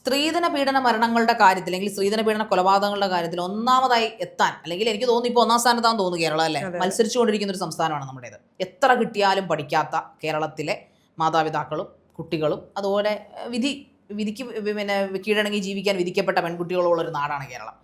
സ്ത്രീധന പീഡന മരണങ്ങളുടെ കാര്യത്തിൽ അല്ലെങ്കിൽ സ്ത്രീധന പീഡന കൊലപാതകങ്ങളുടെ കാര്യത്തിൽ ഒന്നാമതായി എത്താൻ അല്ലെങ്കിൽ എനിക്ക് തോന്നുന്നു ഇപ്പോൾ ഒന്നാം സ്ഥാനത്താന്ന് തോന്നുന്നു കേരളം അല്ലേ, മത്സരിച്ചുകൊണ്ടിരിക്കുന്ന ഒരു സംസ്ഥാനമാണ് നമ്മുടേത്. എത്ര കിട്ടിയാലും പഠിക്കാത്ത കേരളത്തിലെ മാതാപിതാക്കളും കുട്ടികളും അതുപോലെ വിധിക്ക് പിന്നെ കീഴടങ്ങി ജീവിക്കാൻ വിധിക്കപ്പെട്ട പെൺകുട്ടികളുള്ളൊരു നാടാണ് കേരളം.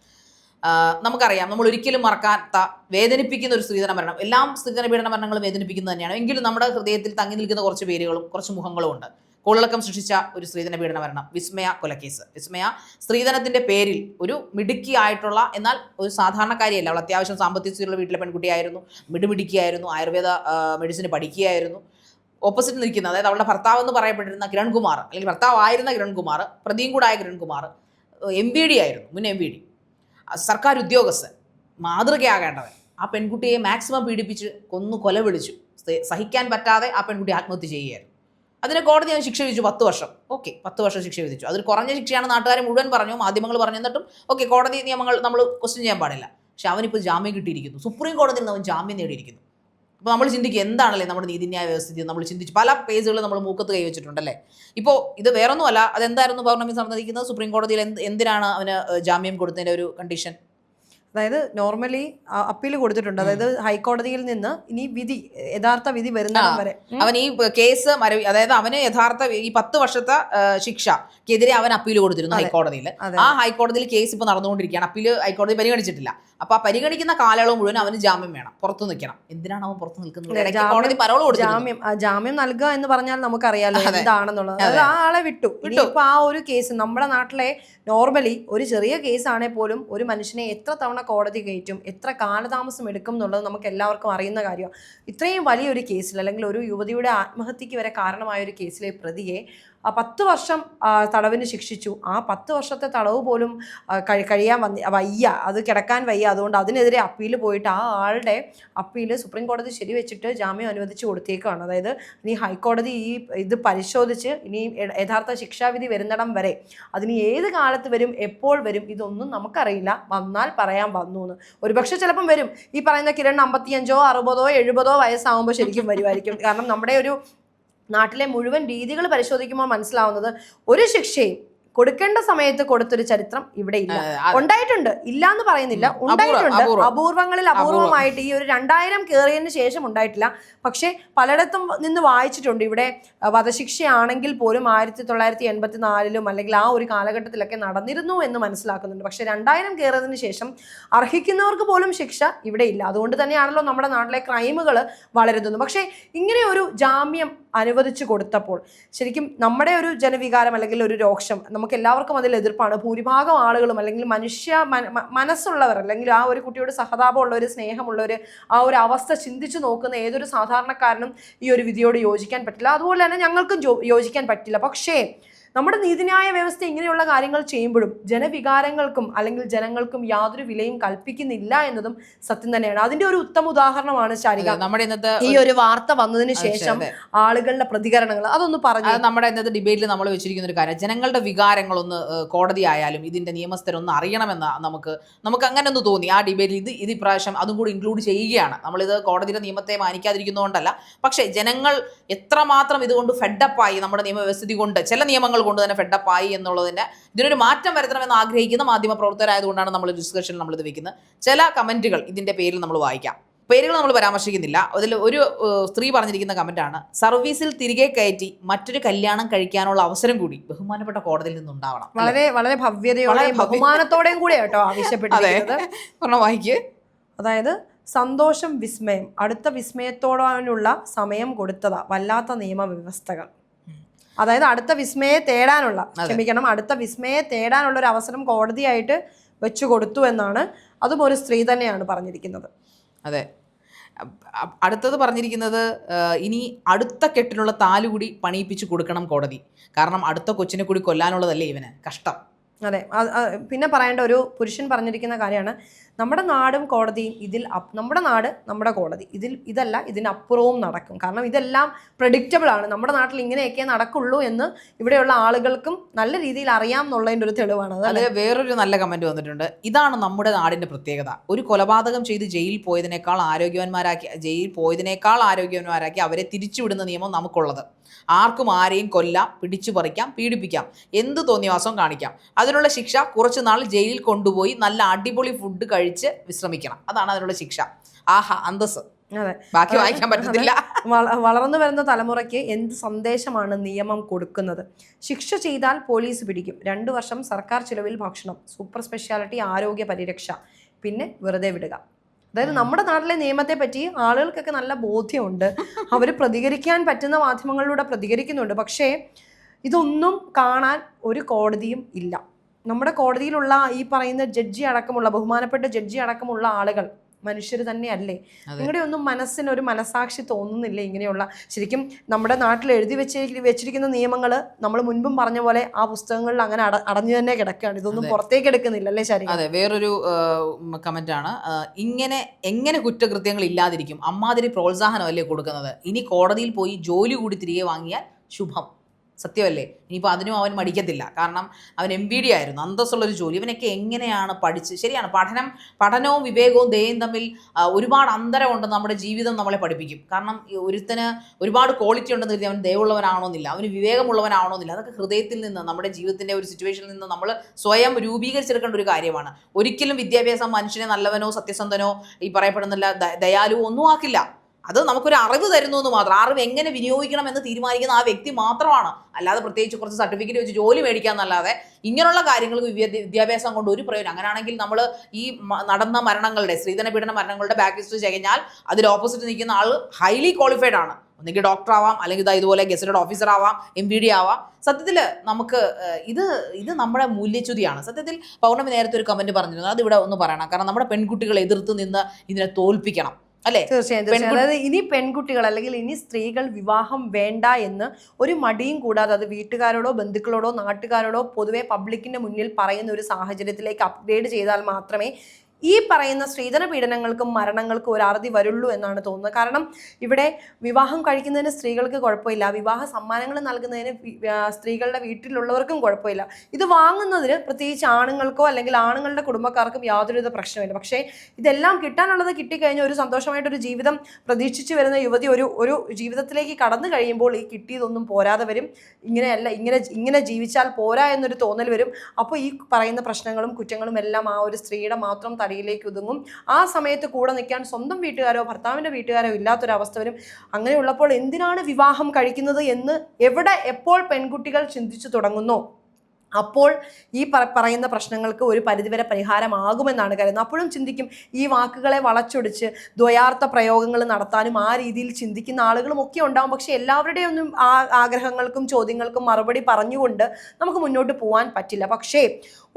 നമുക്കറിയാം, നമ്മൾ ഒരിക്കലും മറക്കാത്ത വേദനിപ്പിക്കുന്ന ഒരു സ്ത്രീധന മരണം, എല്ലാം സ്ത്രീധന പീഡന മരണങ്ങളും വേദനിപ്പിക്കുന്നത് തന്നെയാണ്. എങ്കിലും നമ്മുടെ ഹൃദയത്തിൽ തങ്ങി നിൽക്കുന്ന കുറച്ച് പേരുകളും കുറച്ച് മുഖങ്ങളും ഉണ്ട്. കോളിളക്കം സൃഷ്ടിച്ച ഒരു സ്ത്രീധന പീഡന മരണം, വിസ്മയ കൊലക്കേസ്. വിസ്മയ സ്ത്രീധനത്തിന്റെ പേരിൽ ഒരു മിടുക്കിയായിട്ടുള്ള, എന്നാൽ ഒരു സാധാരണക്കാരിയല്ല, അവൾ അത്യാവശ്യം സാമ്പത്തിക സ്ഥിതിയുള്ള വീട്ടിലെ പെൺകുട്ടിയായിരുന്നു, മിടുമിടുക്കിയായിരുന്നു, ആയുർവേദ മെഡിസിന് പഠിക്കുകയായിരുന്നു. ഓപ്പോസിറ്റ് നിൽക്കുന്ന, അതായത് അവളുടെ ഭർത്താവ് എന്ന് പറയപ്പെട്ടിരുന്ന കിരൺകുമാർ, അല്ലെങ്കിൽ ഭർത്താവായിരുന്ന കിരൺകുമാർ, പ്രതിയും കൂടായ കിരൺകുമാർ MPD ആയിരുന്നു, മുൻ MPD, സർക്കാർ ഉദ്യോഗസ്ഥൻ, മാതൃകയാകേണ്ടവൻ. ആ പെൺകുട്ടിയെ മാക്സിമം പീഡിപ്പിച്ച് കൊല വിളിച്ചു. സഹിക്കാൻ പറ്റാതെ ആ പെൺകുട്ടി ആത്മഹത്യ ചെയ്യുകയായിരുന്നു. അതിന് കോടതി ശിക്ഷ വിധിച്ചു 10 വർഷം. ഓക്കെ, 10 വർഷം ശിക്ഷ വിധിച്ചു. അതൊരു കുറഞ്ഞ ശിക്ഷയാണ് നാട്ടുകാർ മുഴുവൻ പറഞ്ഞു, മാധ്യമങ്ങൾ പറഞ്ഞു. എന്നിട്ടും ഓക്കെ, കോടതി നിയമങ്ങൾ നമ്മൾ ക്വസ്റ്റ്യൻ ചെയ്യാൻ പാടില്ല. പക്ഷെ അവനിപ്പോൾ ജാമ്യം കിട്ടിയിരിക്കുന്നു, സുപ്രീം കോടതിയിൽ നിന്ന് അവൻ ജാമ്യം നേടിയിരിക്കുന്നു. അപ്പോൾ നമ്മൾ ചിന്തിക്കുക, എന്താണല്ലേ നമ്മുടെ നീതിന്യായ വ്യവസ്ഥിതി. നമ്മൾ ചിന്തിച്ചു പല പേജുകൾ നമ്മൾ മൂക്കത്ത് കൈവച്ചിട്ടുണ്ടല്ലേ. ഇപ്പോൾ ഇത് വേറൊന്നുമല്ല, അതെന്തായിരുന്നു പൗർണമി സമ്മതിക്കുന്നത്? സുപ്രീം കോടതിയിൽ എന്തിനാണ് അവന് ജാമ്യം കൊടുത്തതിൻ്റെ ഒരു കണ്ടീഷൻ? അതായത് നോർമലി അപ്പീൽ കൊടുത്തിട്ടുണ്ട്. അതായത് ഹൈക്കോടതിയിൽ നിന്ന് ഇനി യഥാർത്ഥ വിധി വരുന്നിടം വരെ അവൻ ഈ കേസ് അതായത് അവന് യഥാർത്ഥ ഈ 10 വർഷത്തെ ശിക്ഷക്കെതിരെ അവൻ അപ്പീൽ കൊടുത്തിരുന്നു ഹൈക്കോടതിയിൽ. ആ ഹൈക്കോടതിയിൽ കേസ് ഇപ്പൊ നടന്നുകൊണ്ടിരിക്കുകയാണ്. അപ്പീൽ ഹൈക്കോടതി പരിഗണിച്ചിട്ടില്ല. അപ്പൊ ആ പരിഗണിക്കുന്ന കാലയളവ് മുഴുവൻ അവന് ജാമ്യം വേണം, പുറത്തു നിൽക്കണം. എന്തിനാണ് അവൻ പുറത്തു നിൽക്കുന്നത്? ജാമ്യം നൽകുക എന്ന് പറഞ്ഞാൽ നമുക്കറിയാലോ എന്താണെന്നുള്ളത്. അത് ആ ആളെ വിട്ടു. ഇപ്പൊ ആ ഒരു കേസ് നമ്മുടെ നാട്ടിലെ നോർമലി ഒരു ചെറിയ കേസ് ആണെങ്കിൽ പോലും ഒരു മനുഷ്യനെ എത്ര തവണ കോടതി കയറ്റും, എത്ര കാലതാമസം എടുക്കും എന്നുള്ളത് നമുക്ക് എല്ലാവർക്കും അറിയുന്ന കാര്യമാണ്. ഇത്രയും വലിയൊരു കേസിൽ, അല്ലെങ്കിൽ ഒരു യുവതിയുടെ ആത്മഹത്യക്ക് വരെ കാരണമായ ഒരു കേസിലെ പ്രതിയെ 10 വർഷം തടവിന് ശിക്ഷിച്ചു. ആ 10 വർഷത്തെ തടവ് പോലും കഴിയാൻ വയ്യ, അത് കിടക്കാൻ വയ്യ. അതുകൊണ്ട് അതിനെതിരെ അപ്പീൽ പോയിട്ട് ആ ആളുടെ അപ്പീൽ സുപ്രീം കോടതി ശരിവെച്ചിട്ട് ജാമ്യം അനുവദിച്ചു കൊടുത്തേക്കാണ്. അതായത് ഇനി ഹൈക്കോടതി ഇത് പരിശോധിച്ച് ഇനി യഥാർത്ഥ ശിക്ഷാവിധി വരുന്നിടം വരെ, അതിന് ഏത് കാലത്ത് വരും, എപ്പോൾ വരും, ഇതൊന്നും നമുക്കറിയില്ല. വന്നാൽ പറയാൻ വന്നു എന്ന്. ഒരുപക്ഷെ ചിലപ്പം വരും. ഈ പറയുന്ന കിരൺ 55, 60, 70 വയസ്സാകുമ്പോൾ ശരിക്കും വരുമായിരിക്കും. കാരണം നമ്മുടെ ഒരു നാട്ടിലെ മുഴുവൻ രീതികൾ പരിശോധിക്കുമ്പോൾ മനസ്സിലാവുന്നത് ഒരു ശിക്ഷയും കൊടുക്കേണ്ട സമയത്ത് കൊടുത്തൊരു ചരിത്രം ഇവിടെ ഇല്ല. ഉണ്ടായിട്ടുണ്ട്, ഇല്ല എന്ന് പറയുന്നില്ല, ഉണ്ടായിട്ടുണ്ട്. അപൂർവങ്ങളിൽ അപൂർവമായിട്ട് ഈ ഒരു 2000 കയറിയതിന് ശേഷം ഉണ്ടായിട്ടില്ല. പക്ഷെ പലയിടത്തും നിന്ന് വായിച്ചിട്ടുണ്ട്. ഇവിടെ വധശിക്ഷയാണെങ്കിൽ പോലും 1984 അല്ലെങ്കിൽ ആ ഒരു കാലഘട്ടത്തിലൊക്കെ നടന്നിരുന്നു എന്ന് മനസ്സിലാക്കുന്നുണ്ട്. പക്ഷെ 2000 കയറിയതിന് ശേഷം അർഹിക്കുന്നവർക്ക് പോലും ശിക്ഷ ഇവിടെ ഇല്ല. അതുകൊണ്ട് തന്നെയാണല്ലോ നമ്മുടെ നാട്ടിലെ ക്രൈമുകൾ വളരുന്നത്. പക്ഷേ ഇങ്ങനെ ഒരു ജാമ്യം അനുവദിച്ചു കൊടുത്തപ്പോൾ ശരിക്കും നമ്മുടെ ഒരു ജനവികാരം അല്ലെങ്കിൽ ഒരു രോക്ഷം, നമുക്ക് എല്ലാവർക്കും അതിൽ എതിർപ്പാണ്. ഭൂരിഭാഗം ആളുകളും അല്ലെങ്കിൽ മനസ്സുള്ളവർ, അല്ലെങ്കിൽ ആ ഒരു കുട്ടിയോട് സഹതാപമുള്ളവർ, സ്നേഹമുള്ളവർ, ആ ഒരു അവസ്ഥ ചിന്തിച്ചു നോക്കുന്ന ഏതൊരു സാധാരണക്കാരനും ഈ ഒരു വിധിയോട് യോജിക്കാൻ പറ്റില്ല. അതുപോലെ തന്നെ ഞങ്ങൾക്കും യോജിക്കാൻ പറ്റില്ല. പക്ഷേ നമ്മുടെ നീതിന്യായ വ്യവസ്ഥ ഇങ്ങനെയുള്ള കാര്യങ്ങൾ ചെയ്യുമ്പോഴും ജനവികാരങ്ങൾക്കും അല്ലെങ്കിൽ ജനങ്ങൾക്കും യാതൊരു വിലയും കൽപ്പിക്കുന്നില്ല എന്നതും സത്യം തന്നെയാണ്. അതിന്റെ ഒരു ഉത്തമ ഉദാഹരണമാണ് ശാരിക നമ്മുടെ ഇന്നത്തെ ഈ ഒരു വാർത്ത വന്നതിന് ശേഷം ആളുകളുടെ പ്രതികരണങ്ങൾ. അതൊന്ന് പറഞ്ഞു. നമ്മുടെ ഇന്നത്തെ ഡിബേറ്റിൽ നമ്മൾ വെച്ചിരിക്കുന്ന ഒരു കാര്യം, ജനങ്ങളുടെ വികാരങ്ങളൊന്ന് കോടതി ആയാലും ഇതിന്റെ നിയമസ്ഥരൊന്ന് അറിയണമെന്ന് നമുക്ക് അങ്ങനെ ഒന്ന് തോന്നി. ആ ഡിബേറ്റിൽ ഇത് ഇപ്രാവശ്യം അതും കൂടി ഇൻക്ലൂഡ് ചെയ്യുകയാണ്. നമ്മളിത് കോടതിയുടെ നിയമത്തെ മാനിക്കാതിരിക്കുന്നതുകൊണ്ടല്ല, പക്ഷേ ജനങ്ങൾ എത്രമാത്രം ഇതുകൊണ്ട് ഫെഡപ്പായി, നമ്മുടെ നിയമവ്യവസ്ഥിതി കൊണ്ട്, ചില നിയമങ്ങൾ കൊണ്ട് തന്നെ ഫെഡപ്പായി എന്നുള്ളതിന്റെ ഇതിനൊരു മാറ്റം വരുത്തണമെന്ന് ആഗ്രഹിക്കുന്ന മാധ്യമ പ്രവർത്തകരായതുകൊണ്ടാണ് നമ്മൾ ഡിസ്കഷനിൽ നമ്മളിത് വെക്കുന്നത്. ചില കമന്റുകൾ ഇതിന്റെ പേരിൽ നമ്മൾ വായിക്കാം. പേരുകൾ നമ്മൾ പരാമർശിക്കുന്നില്ല. അതിൽ ഒരു സ്ത്രീ പറഞ്ഞിരിക്കുന്ന കമന്റാണ്, സർവീസിൽ തിരികെ കയറ്റി മറ്റൊരു കല്യാണം കഴിക്കാനുള്ള അവസരം കൂടി ബഹുമാനപ്പെട്ട കോടതിയിൽ നിന്നുണ്ടാവണം. വളരെ വളരെ ഭവ്യതയോടെയും ബഹുമാനത്തോടെയും കൂടെ കേട്ടോ ആവശ്യപ്പെട്ടത്. വായിക്ക്. അതായത് സന്തോഷം, വിസ്മയം, അടുത്ത വിസ്മയത്തോടാനുള്ള സമയം കൊടുത്തതാ വല്ലാത്ത നിയമവ്യവസ്ഥകൾ. അതായത് അടുത്ത വിസ്മയെ തേടാനുള്ള ഒരു അവസരം കോടതിയായിട്ട് വെച്ചു കൊടുത്തു എന്നാണ്. അതും ഒരു സ്ത്രീ തന്നെയാണ് പറഞ്ഞിരിക്കുന്നത്. അതെ. അടുത്തത് പറഞ്ഞിരിക്കുന്നത്, ഇനി അടുത്ത കെട്ടിനുള്ള താലുകൂടി പണിയിപ്പിച്ച് കൊടുക്കണം കോടതി. കാരണം അടുത്ത കൊച്ചിനെ കൂടി കൊല്ലാനുള്ളതല്ലേ ഇവന്, കഷ്ടം. അതെ. പിന്നെ പറയേണ്ട ഒരു പുരുഷൻ പറഞ്ഞിരിക്കുന്ന കാര്യമാണ്, നമ്മുടെ നാടും കോടതിയും നമ്മുടെ നാട് നമ്മുടെ കോടതി ഇതല്ല ഇതിനപ്പുറവും നടക്കും. കാരണം ഇതെല്ലാം പ്രഡിക്റ്റബിൾ ആണ്. നമ്മുടെ നാട്ടിൽ ഇങ്ങനെയൊക്കെ നടക്കുള്ളൂ എന്ന് ഇവിടെയുള്ള ആളുകൾക്കും നല്ല രീതിയിൽ അറിയാം എന്നുള്ളതിൻ്റെ ഒരു തെളിവാണ്. അത് വേറൊരു നല്ല കമന്റ് വന്നിട്ടുണ്ട്. ഇതാണ് നമ്മുടെ നാടിന്റെ പ്രത്യേകത. ഒരു കൊലപാതകം ചെയ്ത് ജയിലിൽ പോയതിനേക്കാൾ ആരോഗ്യവാന്മാരാക്കി അവരെ തിരിച്ചുവിടുന്ന നിയമം നമുക്കുള്ളത്. ആർക്കും ആരെയും കൊല്ലാം, പിടിച്ചു പറിക്കാം, പീഡിപ്പിക്കാം, എന്ത് തോന്നിയവാസവും കാണിക്കാം. അതിനുള്ള ശിക്ഷ കുറച്ചു നാൾ ജയിലിൽ കൊണ്ടുപോയി നല്ല അടിപൊളി ഫുഡ് കഴിച്ച് വിശ്രമിക്കണം. അതാണ് അതിനുള്ള ശിക്ഷ. ആഹാ, അന്തസ്. അതെ, ബാക്കി വായിക്കാൻ പറ്റത്തില്ല. വളർന്നു വരുന്ന തലമുറയ്ക്ക് എന്ത് സന്ദേശമാണ് നിയമം കൊടുക്കുന്നത്? ശിക്ഷ ചെയ്താൽ പോലീസ് പിടിക്കും, 2 വർഷം സർക്കാർ ചിലവിൽ ഭക്ഷണം, സൂപ്പർ സ്പെഷ്യാലിറ്റി ആരോഗ്യ പരിരക്ഷ, പിന്നെ വെറുതെ വിടുക. അതായത് നമ്മുടെ നാട്ടിലെ നിയമത്തെ പറ്റി ആളുകൾക്കൊക്കെ നല്ല ബോധ്യമുണ്ട്. അവർ പ്രതികരിക്കാൻ പറ്റുന്ന മാധ്യമങ്ങളിലൂടെ പ്രതികരിക്കുന്നുണ്ട്. പക്ഷേ ഇതൊന്നും കാണാൻ ഒരു കോടതിയും ഇല്ല. നമ്മുടെ കോടതിയിലുള്ള ഈ പറയുന്ന ബഹുമാനപ്പെട്ട ജഡ്ജി അടക്കമുള്ള ആളുകൾ മനുഷ്യർ തന്നെയല്ലേ? നിങ്ങളുടെ ഒന്നും മനസ്സിനൊരു മനസാക്ഷി തോന്നുന്നില്ലേ? ഇങ്ങനെയുള്ള ശരിക്കും നമ്മുടെ നാട്ടിൽ എഴുതി വെച്ചിരിക്കുന്ന നിയമങ്ങൾ നമ്മൾ മുൻപും പറഞ്ഞ പോലെ ആ പുസ്തകങ്ങളിൽ അങ്ങനെ അടഞ്ഞു തന്നെ കിടക്കുകയാണ്. ഇതൊന്നും പുറത്തേക്ക് എടുക്കുന്നില്ല അല്ലേ? ശരി. അതെ, വേറൊരു കമന്റ് ആണ്. എങ്ങനെ കുറ്റകൃത്യങ്ങൾ ഇല്ലാതിരിക്കും? അമ്മാതിരി പ്രോത്സാഹനമല്ലേ കൊടുക്കുന്നത്? ഇനി കോടതിയിൽ പോയി ജോലി കൂടി തിരികെ വാങ്ങിയാൽ ശുഭം. സത്യമല്ലേ? ഇനിയിപ്പോൾ അതിനും അവൻ മടിക്കത്തില്ല. കാരണം അവൻ MBD ആയിരുന്നു, അന്തസ്സുള്ളൊരു ജോലി. ഇവനൊക്കെ എങ്ങനെയാണ് പഠിച്ച്? ശരിയാണ്, പഠനവും വിവേകവും ദയയും തമ്മിൽ ഒരുപാട് അന്തരമുണ്ടെന്ന് നമ്മുടെ ജീവിതം നമ്മളെ പഠിപ്പിക്കും. കാരണം ഒരുത്തന് ഒരുപാട് ക്വാളിറ്റി ഉണ്ടെന്ന് കരുതി അവൻ ദയവുള്ളവനാവണമെന്നില്ല, അവന് വിവേകമുള്ളവനാവണമെന്നില്ല. അതൊക്കെ ഹൃദയത്തിൽ നിന്ന്, നമ്മുടെ ജീവിതത്തിൻ്റെ ഒരു സിറ്റുവേഷനിൽ നിന്ന് നമ്മൾ സ്വയം രൂപീകരിച്ചെടുക്കേണ്ട ഒരു കാര്യമാണ്. ഒരിക്കലും വിദ്യാഭ്യാസം മനുഷ്യനെ നല്ലവനോ സത്യസന്ധനോ ഈ പറയപ്പെടുന്നില്ല ദയാലുവോ ഒന്നും ആക്കില്ല. അത് നമുക്കൊരു അറിവ് തരുന്നു എന്ന് മാത്രം. അറിവ് എങ്ങനെ വിനിയോഗിക്കണം എന്ന് തീരുമാനിക്കുന്ന ആ വ്യക്തി മാത്രമാണ്. അല്ലാതെ പ്രത്യേകിച്ച് കുറച്ച് സർട്ടിഫിക്കറ്റ് വെച്ച് ജോലി മേടിക്കാന്നല്ലാതെ ഇങ്ങനെയുള്ള കാര്യങ്ങൾക്ക് വിദ്യാഭ്യാസം കൊണ്ട് ഒരു പ്രയോജനം. അങ്ങനെയാണെങ്കിൽ നമ്മൾ ഈ നടന്ന മരണങ്ങളുടെ, സ്ത്രീധന പീഡന മരണങ്ങളുടെ ബാക്ക് ഹിസ്റ്ററി കഴിഞ്ഞാൽ അതിൽ ഓപ്പോസിറ്റ് നിൽക്കുന്ന ആൾ ഹൈലി ക്വാളിഫൈഡ് ആണ്. ഒന്നെങ്കിൽ ഡോക്ടർ ആവാം, അല്ലെങ്കിൽ ഇതുപോലെ ഗസറ്റഡ് ഓഫീസർ ആവാം, MBD ആവാം. സത്യത്തിൽ നമുക്ക് ഇത് നമ്മുടെ മൂല്യച്യുതിയാണ്. സത്യത്തിൽ പൗർണമി നേരത്തെ ഒരു കമന്റ് പറഞ്ഞിരുന്നു, അത് ഇവിടെ ഒന്ന് പറയണം. കാരണം നമ്മുടെ പെൺകുട്ടികളെ എതിർത്ത് നിന്ന് ഇതിനെ തോൽപ്പിക്കണം അല്ലേ? തീർച്ചയായും. അതായത് ഇനി പെൺകുട്ടികൾ അല്ലെങ്കിൽ ഇനി സ്ത്രീകൾ വിവാഹം വേണ്ട എന്ന് ഒരു മടിയും കൂടാതെ അത് വീട്ടുകാരോടോ ബന്ധുക്കളോടോ നാട്ടുകാരോടോ പൊതുവെ പബ്ലിക്കിന്റെ മുന്നിൽ പറയുന്ന ഒരു സാഹചര്യത്തിലേക്ക് അപ്ഗ്രേഡ് ചെയ്താൽ മാത്രമേ ഈ പറയുന്ന സ്ത്രീധന പീഡനങ്ങൾക്കും മരണങ്ങൾക്കും ഒരു അറുതി വരുള്ളൂ എന്നാണ് തോന്നുന്നത്. കാരണം ഇവിടെ വിവാഹം കഴിക്കുന്നതിന് സ്ത്രീകൾക്ക് കുഴപ്പമില്ല, വിവാഹ സമ്മാനങ്ങൾ നൽകുന്നതിന് സ്ത്രീകളുടെ വീട്ടിലുള്ളവർക്കും കുഴപ്പമില്ല. ഇത് വാങ്ങുന്നതിന് പ്രത്യേകിച്ച് ആണുങ്ങൾക്കോ അല്ലെങ്കിൽ ആണുങ്ങളുടെ കുടുംബക്കാർക്കും യാതൊരുവിധ പ്രശ്നമില്ല. പക്ഷേ ഇതെല്ലാം കിട്ടാനുള്ളത് കിട്ടിക്കഴിഞ്ഞാൽ ഒരു സന്തോഷമായിട്ടൊരു ജീവിതം പ്രതീക്ഷിച്ച് വരുന്ന യുവതി ഒരു ജീവിതത്തിലേക്ക് കടന്നു കഴിയുമ്പോൾ ഈ കിട്ടിയതൊന്നും പോരാതെ വരും. ഇങ്ങനെ ജീവിച്ചാൽ പോരാ എന്നൊരു തോന്നൽ വരും. അപ്പോൾ ഈ പറയുന്ന പ്രശ്നങ്ങളും കുറ്റങ്ങളും എല്ലാം ആ ഒരു സ്ത്രീയുടെ മാത്രം ിലേക്ക് ഒതുങ്ങും. ആ സമയത്ത് കൂടെ നിൽക്കാൻ സ്വന്തം വീട്ടുകാരോ ഭർത്താവിൻ്റെ വീട്ടുകാരോ ഇല്ലാത്തൊരവസ്ഥ വരും. അങ്ങനെയുള്ളപ്പോൾ എന്തിനാണ് വിവാഹം കഴിക്കുന്നത് എന്ന് എപ്പോൾ പെൺകുട്ടികൾ ചിന്തിച്ചു തുടങ്ങുന്നു, അപ്പോൾ ഈ പറയുന്ന പ്രശ്നങ്ങൾക്ക് ഒരു പരിധിവരെ പരിഹാരമാകുമെന്നാണ് കരുതുന്നത്. അപ്പോഴും ചിന്തിക്കും, ഈ വാക്കുകളെ വളച്ചൊടിച്ച് ദ്വയാർത്ഥ പ്രയോഗങ്ങൾ നടത്താനും ആ രീതിയിൽ ചിന്തിക്കുന്ന ആളുകളും ഒക്കെ ഉണ്ടാകും. പക്ഷെ എല്ലാവരുടെയും ഒന്നും ആഗ്രഹങ്ങൾക്കും ചോദ്യങ്ങൾക്കും മറുപടി പറഞ്ഞുകൊണ്ട് നമുക്ക് മുന്നോട്ട് പോകാൻ പറ്റില്ല. പക്ഷേ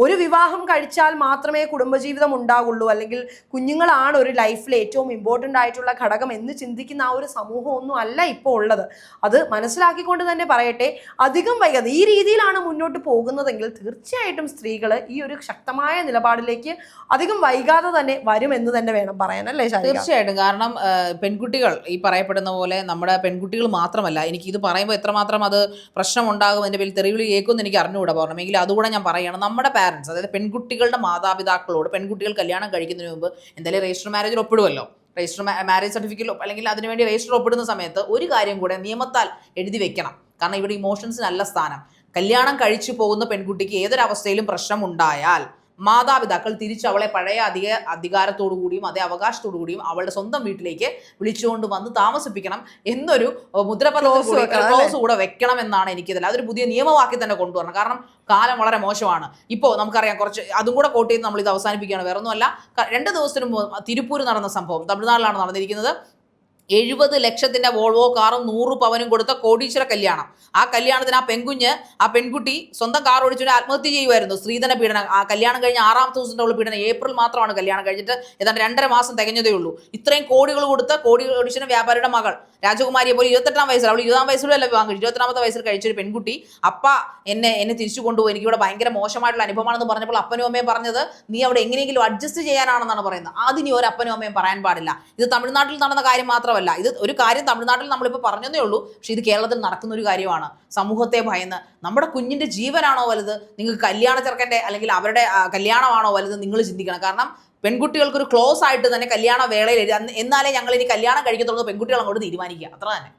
ഒരു വിവാഹം കഴിച്ചാൽ മാത്രമേ കുടുംബജീവിതം ഉണ്ടാകുള്ളൂ, അല്ലെങ്കിൽ കുഞ്ഞുങ്ങളാണ് ഒരു ലൈഫിൽ ഏറ്റവും ഇമ്പോർട്ടൻ്റ് ആയിട്ടുള്ള ഘടകം എന്ന് ചിന്തിക്കുന്ന ആ ഒരു സമൂഹമൊന്നും അല്ല ഇപ്പോൾ ഉള്ളത്. അത് മനസ്സിലാക്കിക്കൊണ്ട് തന്നെ പറയട്ടെ, അധികം വൈകാതെ ഈ രീതിയിലാണ് മുന്നോട്ട് പോകുന്നതെങ്കിൽ തീർച്ചയായിട്ടും സ്ത്രീകൾ ഈ ഒരു ശക്തമായ നിലപാടിലേക്ക് അധികം വൈകാതെ തന്നെ വരുമെന്ന് തന്നെ വേണം പറയാൻ, അല്ലേ? തീർച്ചയായിട്ടും. കാരണം പെൺകുട്ടികൾ ഈ പറയപ്പെടുന്ന പോലെ നമ്മുടെ പെൺകുട്ടികൾ മാത്രമല്ല, എനിക്ക് ഇത് പറയുമ്പോൾ എത്രമാത്രം അത് പ്രശ്നമുണ്ടാകും, എൻ്റെ പേരിൽ തെറിവിളി കേൾക്കുമെന്ന് എനിക്ക് അറിഞ്ഞുകൂടാ പോകണമെങ്കിൽ അതുകൂടെ ഞാൻ പറയുകയാണ്. നമ്മുടെ പാരൻസ്, അതായത് പെൺകുട്ടികളുടെ മാതാപിതാക്കളോട് പെൺകുട്ടികൾ കല്യാണം കഴിക്കുന്നതിന് മുമ്പ് എന്തായാലും രജിസ്റ്റർ മാരേജിൽ ഒപ്പിടുമല്ലോ, രജിസ്റ്റർ മാരേജ് സർട്ടിഫിക്കറ്റ് അല്ലെങ്കിൽ അതിനുവേണ്ടി രജിസ്റ്റർ ഒപ്പിടുന്ന സമയത്ത് ഒരു കാര്യം കൂടെ നിയമത്താൽ എഴുതി വെക്കണം. കാരണം ഇവിടെ ഇമോഷൻസിനല്ല സ്ഥാനം. കല്യാണം കഴിച്ചു പോകുന്ന പെൺകുട്ടിക്ക് ഏതൊരവസ്ഥയിലും പ്രശ്നം ഉണ്ടായാൽ മാതാപിതാക്കൾ തിരിച്ച് അവളെ പഴയ അധികാരത്തോടു കൂടിയും അതേ അവകാശത്തോടു കൂടിയും അവളുടെ സ്വന്തം വീട്ടിലേക്ക് വിളിച്ചുകൊണ്ട് വന്ന് താമസിപ്പിക്കണം എന്നൊരു മുദ്രപത്രത്തിൽ ക്ലോസ് കൂടെ വെക്കണം എന്നാണ് എനിക്കിതിൽ. അതൊരു പുതിയ നിയമമാക്കി തന്നെ കൊണ്ടുവരണം. കാരണം കാലം വളരെ മോശമാണ്. ഇപ്പോൾ നമുക്കറിയാം, കുറച്ച് അതും കൂടെ കോട്ട് ചെയ്ത് നമ്മളിത് അവസാനിപ്പിക്കുകയാണ്. വേറൊന്നുമല്ല, 2 ദിവസത്തിനും തിരുപ്പൂർ നടന്ന സംഭവം തമിഴ്നാട്ടിലാണ് നടന്നിരിക്കുന്നത്. 70 ലക്ഷത്തിന്റെ വോൾവോ കാറും 100 പവനും കൊടുത്ത കോടീശ്വര കല്യാണം. ആ കല്യാണത്തിന് ആ പെൺകുട്ടി സ്വന്തം കാർ ഓടിച്ചിട്ട് ആത്മഹത്യ ചെയ്യുമായിരുന്നു. സ്ത്രീധന പീഡനം. ആ കല്യാണം കഴിഞ്ഞ 6ാമത്തെ ദിവസത്തെ പീഡനം. ഏപ്രിൽ മാത്രമാണ് കല്യാണം കഴിഞ്ഞിട്ട് ഏതാണ്ട് 2.5 മാസം തികഞ്ഞതേ ഉള്ളൂ. ഇത്രയും കോടികൾ കൊടുത്ത കോടീശ്വര വ്യാപാരിയുടെ മകൾ രാജകുമാരിയെ പോലെ 28-ാം വയസ്സിൽ, അവൾ 20-ാം വയസ്സിലല്ല വിവാഹം കഴിച്ചു, 22-ാമത്തെ വയസ്സിൽ കഴിച്ചൊരു പെൺകുട്ടി അപ്പ എന്നെ തിരിച്ചു കൊണ്ടുപോയി, എനിക്കിവിടെ ഭയങ്കര മോശമായിട്ടുള്ള അനുഭവമാണെന്ന് പറഞ്ഞപ്പോൾ അപ്പനും അമ്മയും പറഞ്ഞത് നീ അവിടെ എങ്ങനെയെങ്കിലും അഡ്ജസ്റ്റ് ചെയ്യാനാണെന്നാണ് പറയുന്നത്. അതിന് ഒരു അപ്പനും അമ്മയും പറയാൻ പാടില്ല. ഇത് തമിഴ്നാട്ടിൽ നടന്ന കാര്യം മാത്രമല്ല, ഇത് ഒരു കാര്യം തമിഴ്നാട്ടിൽ നമ്മളിപ്പോൾ പറഞ്ഞതേ ഉള്ളൂ, പക്ഷെ ഇത് കേരളത്തിൽ നടക്കുന്ന ഒരു കാര്യമാണ്. സമൂഹത്തെ ഭയന്ന് നമ്മുടെ കുഞ്ഞിന്റെ ജീവനാണോ വലുത്, നിങ്ങൾക്ക് കല്യാണ ചെറുക്കൻ്റെ അല്ലെങ്കിൽ അവരുടെ കല്യാണമാണോ വലുത്, നിങ്ങൾ ചിന്തിക്കണം. കാരണം പെൺകുട്ടികൾക്കൊരു ക്ലോസ് ആയിട്ട് തന്നെ കല്യാണ വേളയിൽ എന്നാലേ ഞങ്ങൾ ഇനി കല്യാണം കഴിക്കത്തുള്ളൂ പെൺകുട്ടികൾ അങ്ങോട്ട് തീരുമാനിക്കുക, അത്ര തന്നെ.